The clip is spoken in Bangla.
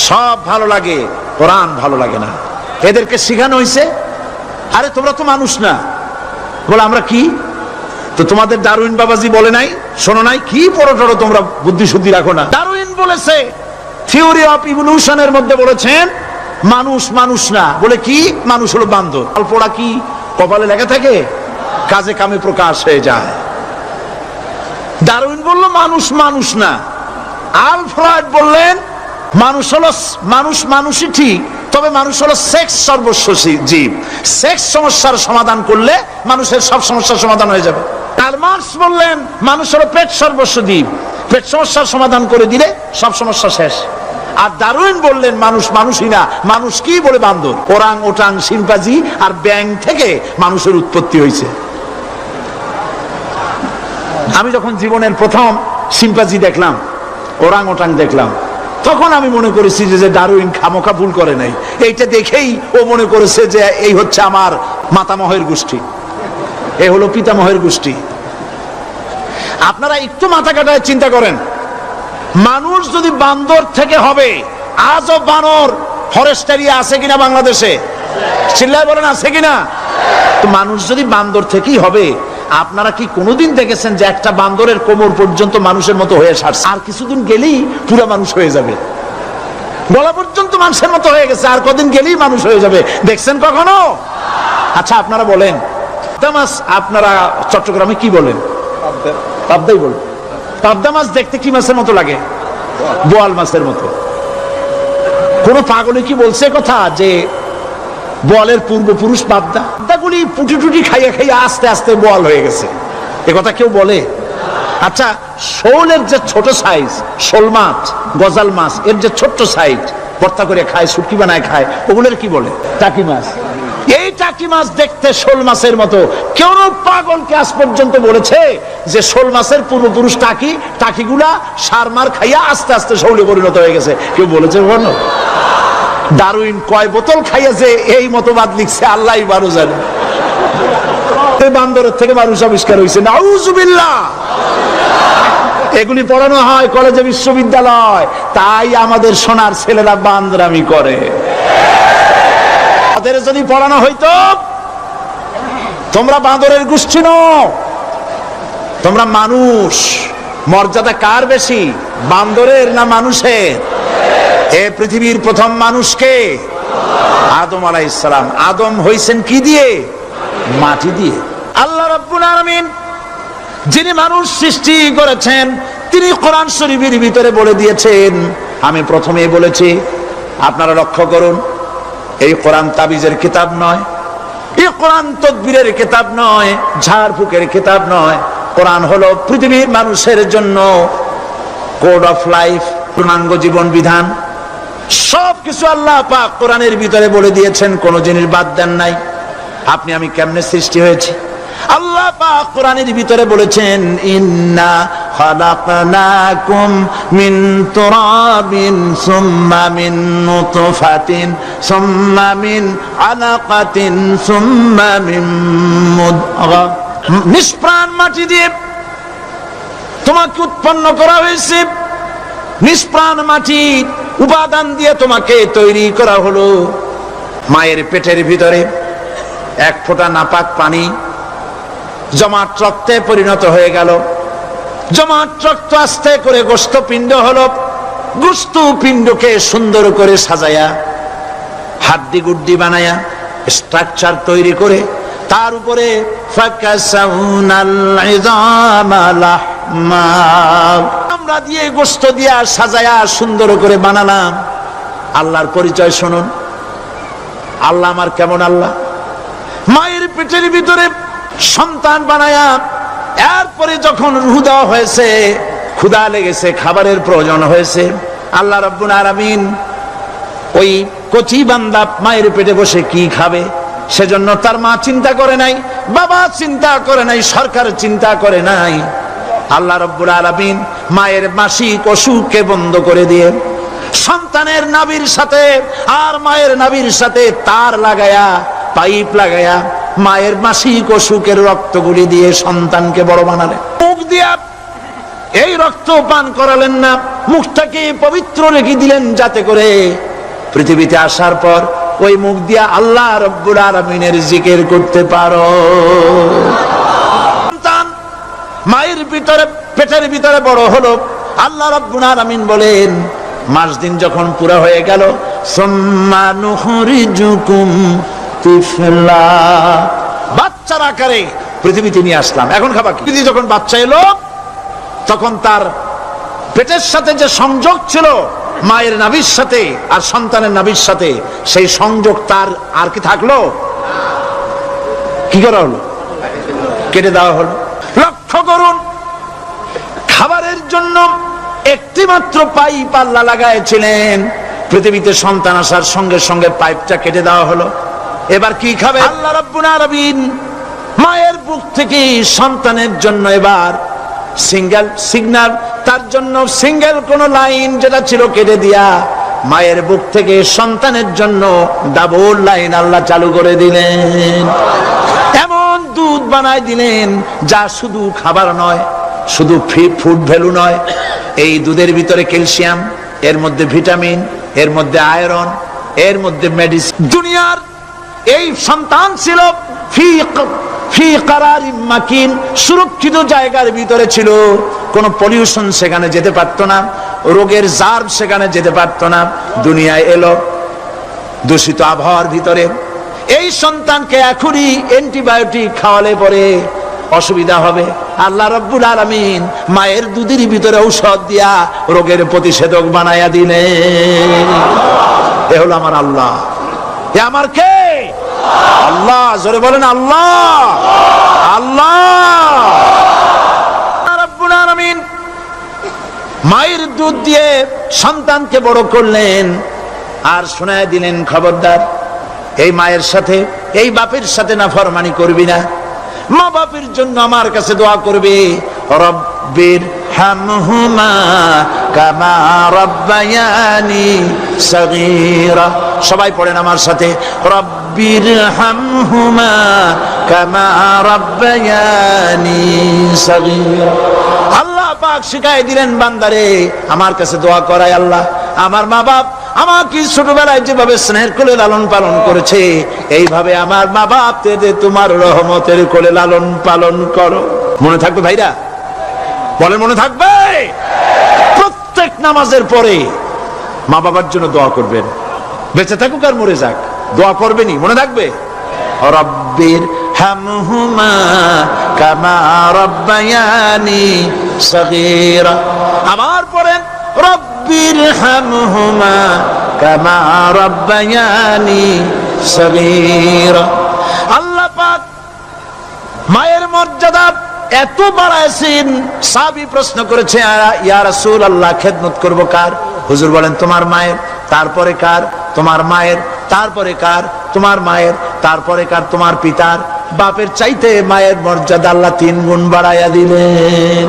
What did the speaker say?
সব ভালো লাগে, কোরআন ভালো লাগে না। এদেরকে শিখানো হয়েছে, আরে তোমরা তো মানুষ না। বলে আমরা কি? তো তোমাদের ডারউইন বাবাজি বলে নাই, শোনো নাই? কি পড়ো টড়ো তোমরা, বুদ্ধি শুদ্ধি রাখো না। ডারউইন বলেছে, থিওরি অফ ইভলিউশনের মধ্যে বলেছেন মানুষ মানুষ না। বলে কি? মানুষ হলো বান্দর। পড়া কি কপালে লেখা থাকে? কাজে কামে প্রকাশ হয়ে যায়। ডারউইন বলল মানুষ মানুষ না। আল ফ্রয়েড বললেন মানুষ হলো মানুষই ঠিক, তবে মানুষ হলো সেক্স সর্বস্ব জীব। সেক্স সমস্যার সমাধান করলে মানুষের সব সমস্যার সমাধান হয়ে যাবে। কার্ল মার্কস বললেন মানুষ হলো পেট সর্বস্ব জীব, পেট সমস্যার সমাধান করে দিলে সব সমস্যা শেষ। আর ডারউইন বললেন মানুষ মানুষই না, মানুষ কি? বলে বান্দর। ওরাং ওটাং শিম্পাজি আর ব্যাং থেকে মানুষের উৎপত্তি হয়েছে। আমি যখন জীবনের প্রথম শিম্পাজি দেখলাম, ওরাং ওটাং দেখলাম, তখন আমি মনে করেছি যে ডারউইন খামোখা ভুল করে নাই। এইটা দেখেই ও মনে করেছে যে এই হচ্ছে আমার মাতামহের গোষ্ঠী, এই হলো পিতামহের গোষ্ঠী। আপনারা একটু মাথা কাটায় চিন্তা করেন, মানুষ যদি বান্দর থেকে হবে, আজও বানর ফরেস্ট এরিয়া আছে কিনা বাংলাদেশে? চিল্লায় বলেন আছে কিনা? তো মানুষ যদি বান্দর থেকেই হবে, আপনারা কি কোনোদিন দেখেছেন যে একটা বান্দরের কোমর পর্যন্ত মানুষের মতো হয়ে সারছে? আর কিছুদিন গেলেই পুরো মানুষ হয়ে যাবে। গলা পর্যন্ত মানুষের মতো হয়ে গেছে, আর কদিন গেলেই মানুষ হয়ে যাবে। দেখছেন কখনো? আচ্ছা আপনারা বলেন, পাবদা মাছ আপনারা চট্টগ্রামে কি বলেন? পাবদাই বলেন। পাবদা মাছ দেখতে কি মাছের মতো লাগে? বোয়াল মাছের মতো। কোন পাগলে কি বলছে কথা যে বোয়ালের পূর্বপুরুষ পাবদা? পাবদাগুলি পুটি টুটি খাইয়া খাইয়া আস্তে আস্তে বোয়াল হয়ে গেছে, এ কথা কেউ বলে? আচ্ছা শোলের যে ছোট সাইজ, শোল মাছ, গজাল মাছ, এর যে ছোট্ট সাইজ ভর্তা করে খায়, শুটকি বানায় খায়, ওগুলোর কি বলে? টাকি মাছ। এই টাকি মাছ দেখতে শোল মাছের মতো। কেউ পাগলকে আজ পর্যন্ত বলেছে যে শোল মাছের পূর্বপুরুষ টাকি, টাকিগুলা সার মার খাইয়া আস্তে আস্তে শোলে পরিণত হয়ে গেছে? কেউ বলেছে কখনো? ডারউইন কয় বোতল খাইয়া যে এই মতবাদ লিখছে আল্লাহই ভালো জানে। বান্দরের থেকে মানুষ আবিষ্কার হয়েছে, নাউজুবিল্লাহ। এগুলি পড়ানো হয় কলেজে, বিশ্ববিদ্যালয়, তাই আমাদের সোনার ছেলেরা বান্দরামি করে। তাদের যদি পড়ানো হইতো তোমরা বান্দরের গোষ্ঠী নও, তোমরা মানুষ, মর্যাদা কার বেশি, বান্দরের না মানুষের? এ পৃথিবীর প্রথম মানুষকে আদম আলাইহিস সালাম। আদম হইছেন কি দিয়ে? মাটি দিয়ে। আল্লাহ রাব্বুল আলামিন যিনি মানুষ সৃষ্টি করেছেন, তিনি কোরআন শরীফের ভিতরে বলে দিয়েছেন, আমি প্রথমেই বলেছি, আপনারা লক্ষ্য করুন, এই কোরআন তাবিজের কিতাব নয়, এই কোরআন তদবিরের কিতাব নয়, ঝাড়ফুঁকের কিতাব নয়। কোরআন হলো পৃথিবীর মানুষের জন্য কোড অফ লাইফ, পূর্ণাঙ্গ জীবন বিধান। সবকিছু আল্লাহ পাক কোরআনের ভিতরে বলে দিয়েছেন, কোন জিনিস বাদ দেন নাই। আপনি আমি কেমনে সৃষ্টি হয়েছি আল্লাহ পাক কোরআনের ভিতরে বলেছেন, ইন্না খালাকনাকুম মিন তুরাবিন সুম্মা মিন নুতফাতিন সুম্মা মিন আলাকাতিন সুম্মা মিন মুদগা। নিষ্প্রাণ মাটি দিয়ে তোমাকে উৎপন্ন করা হয়েছে, নিষ্প্রাণ মাটি উপাদান দিয়ে তোমাকে তৈরি করা হলো। মায়ের পেটের ভিতরে এক ফোঁটা নাপাক পানি জমাট রক্তে পরিণত হয়ে গেল, জমাট রক্ত আস্তে করে গোস্ত পিণ্ড হলো, গোস্ত পিণ্ডকে সুন্দর করে সাজায়া হাড্ডি গুড্ডি বানায়া স্ট্রাকচার তৈরি করে তার উপরে আমরা দিয়ে গোস্ত দিয়া সাজায়া সুন্দর করে বানালাম। আল্লাহর পরিচয় শুনুন, আল্লাহ আমার কেমন আল্লাহ। মায়ের পেটের ভিতরে সন্তান বানায়া এরপরে যখন রূহ দেওয়া হয়েছে, ক্ষুধা লেগেছে, খাবারের প্রয়োজন হয়েছে, আল্লাহ রাব্বুল আলামিন ওই কচি বান্দা মায়ের পেটে বসে কি খাবে, সেজন্য তার মা চিন্তা করে নাই, বাবা চিন্তা করে নাই, সরকার চিন্তা করে নাই। আল্লাহ রাব্বুল আলামিন মায়ের মাসিক অসুখকে বন্ধ করে দিয়ে সন্তানের নাভির সাথে আর মায়ের নাভির সাথে তার লাগায়া, পাইপ লাগায়া মায়ের মাসিক অসুখের রক্তগুলি দিয়ে সন্তানকে বড় বানালেন। মুখ দিয়া এই রক্ত পান করালেন না, মুখটাকে পবিত্র রেখে দিলেন, যাতে করে পৃথিবীতে আসার পর ওই মুখ দিয়া আল্লাহ রব্বুল আলামিনের জিকির করতে পারো। সন্তান মায়ের ভিতরে, পেটের ভিতরে বড় হলো, আল্লাহ রব্বুল আলামিন বলেন মাস দিন যখন পুরা হয়ে গেল, সুম্মা নুখরিজুকুম তিফলা, বাচ্চার আকারে পৃথিবীতে নিয়ে আসলাম। এখন খাবার কি? যখন বাচ্চা এলো তখন তার পেটের সাথে যে সংযোগ ছিল মায়ের নাভির সাথে আর সন্তানের নাভির সাথে, সেই সংযোগ তার আর কি থাকলো? কি করা হলো? কেটে দেওয়া হলো। লক্ষ্য করুন, খাবারের জন্য একটি মাত্র পাইপ আল্লাহ লাগাইছিলেন, পৃথিবীতে সন্তান আসার সঙ্গে সঙ্গে পাইপটা কেটে দেওয়া হলো। এবার কি খাবে? আল্লাহ রাব্বুল আলামিন মায়ের বুক থেকে সন্তানের জন্য এবার সিঙ্গেল সিগন্যাল, তার জন্য সিঙ্গেল কোন লাইন যেটা ছিল কেটে দিয়া মায়ের বুক থেকে সন্তানের জন্য ডাবল লাইন আল্লাহ চালু করে দিলেন। এমন দুধ বানায় দিলেন যা শুধু খাবার নয়, শুধু ফুড ভ্যালু নয়, এই দুধের ভিতরে ক্যালসিয়াম, এর মধ্যে ভিটামিন, এর মধ্যে আয়রন, এর মধ্যে মেডিসিন। দুনিয়ার এই সন্তান ছিল ফি কারারিম মাকিন, সুরক্ষিত জায়গার ভিতরে ছিল, কোনো পলিউশন সেখানে যেতে পারতো না, রোগের জার্ম সেখানে যেতে পারতো না। দুনিয়ায় এলো দূষিত আবহাওয়ার ভিতরে, এই সন্তানকে এখনই অ্যান্টিবায়োটিক খাওয়ালে পরে অসুবিধা হবে। আল্লাহ রাব্বুল আলামিন মায়ের দুধের ভিতরে ঔষধ দিয়া রোগের প্রতিষেধক বানায়া দিলেন। এ হলো আমার আল্লাহ। এ আমার কে? আল্লাহ। জোরে বলেন আল্লাহ। আল্লাহ রাব্বুল আলামিন মায়ের দুধ দিয়ে সন্তানকে বড় করলেন আর শোনায় দিলেন, খবরদার এই মায়ের সাথে, এই বাপের সাথে নাফরমানি করবি না। মা বাপের জন্য আমার কাছে দোয়া করবে, রব্বির হামহুমা কামা রাব্বায়ানি সগীরা। সবাই পড়েন আমার সাথে, রব্বির হামহুমা কামা রাব্বায়ানি সগীরা। আল্লাহ পাক শিখাই দিলেন বান্দারে আমার কাছে দোয়া করায়, আল্লাহ আমার মা বাপ আমাকে ছোটবেলায় যেভাবে স্নেহের কোলে লালন পালন করেছে, এইভাবে আমার মা বাপকে তোমার রহমতের কোলে লালন পালন করো। মনে থাকবে ভাইরা? বলেন মনে থাকবে? প্রত্যেক নামাজের পরে মা বাবার জন্য দোয়া করবেন, বেঁচে থাকুক আর মরে যাক, দোয়া করবেনই। মনে থাকবে? রব্বির হামহুমা কামা রাব্বায়ানি সগীরা। আবার পড়েন, রব্বির হামহুমা কামা রাব্বায়ানি সগীরা। আল্লাহ পাক মায়ের মর্যাদা এত বাড়াইছেন, সাহাবী প্রশ্ন করেছে, ইয়া রাসূলুল্লাহ খেদমত করব কার? হুজুর বলেন তোমার মায়ের, তারপরে কার? তোমার মায়ের, তারপরে কার? তোমার মায়ের, তারপরে কার? তোমার পিতার। বাপের চাইতে মায়ের মর্যাদা আল্লাহ 3 গুণ বাড়াইয়া দিলেন।